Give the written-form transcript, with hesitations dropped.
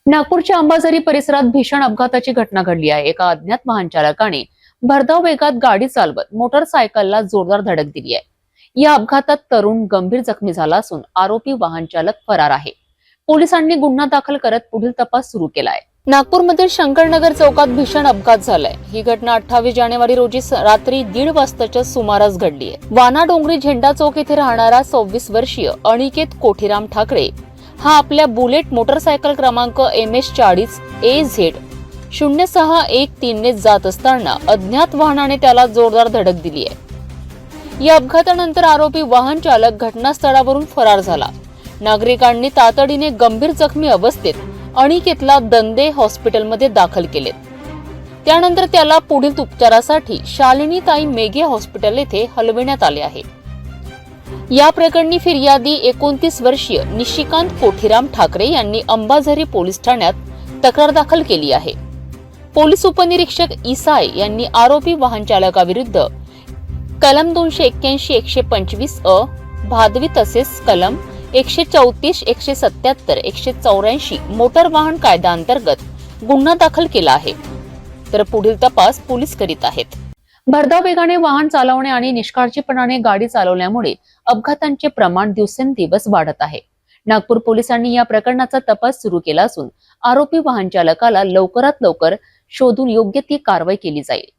नागपूरच्या अंबाझरी परिसरात भीषण अपघाताची घटना घडली आहे। एका अज्ञात वाहन चालकाने भरधाव वेगात गाडी चालवत मोटरसायकलला जोरदार धडक दिली आहे। या अपघातात तरुण गंभीर जखमी झाला असून आरोपी वाहन चालक फरार आहे। पोलिसांनी गुन्हा दाखल करत पुढील तपास सुरू केला आहे। नागपूरमधील शंकरनगर चौकात भीषण अपघात झालाय। ही घटना 28 जानेवारी रोजी रात्री 1:30 वाजताच्या सुमारास घडली आहे। वाना डोंगरी झेंडा चौक येथे राहणारा 26 वर्षीय अनिकेत कोठीराम ठाकरे हा आपल्या बुलेट मोटरसायकल क्रमांक MS40 AZ 0613 ने जात असताना अज्ञात वाहनाने त्याला जोरदार धडक दिली आहे। या अपघातानंतर आरोपी वाहन चालक घटनास्थळावरून फरार झाला। नागरिकांनी तातडीने गंभीर जखमी अवस्थेत अनिकेतला दंदे हॉस्पिटलमध्ये दाखल केले। त्यानंतर त्याला पुढील उपचारासाठी शालिनीताई मेघे हॉस्पिटल येथे हलविण्यात आले आहे। या प्रकरणी फिर्यादी 29 वर्षीय निशिकांत कोठीराम ठाकरे यांनी अंबाझरी पोलीस ठाण्यात तक्रार दाखल केली आहे। पोलीस उपनिरीक्षक इसाई यांनी आरोपी वाहन चालकाविरुद्ध कलम 281 125 भादवी तसेच कलम 134 177 184 मोटर वाहन कायदा अंतर्गत गुन्हा दाखल केला आहे। तर पुढील तपास पोलीस करीत आहेत। भरधाव वेगाने वाहन चालवणे आणि निष्काळजीपणाने गाडी चालवल्यामुळे अपघातांचे प्रमाण दिवसेंदिवस वाढत आहे। नागपूर पोलिसांनी या प्रकरणाचा तपास सुरू केला असून आरोपी वाहन चालकाला लवकरात लवकर शोधून योग्य ती कारवाई केली जाईल।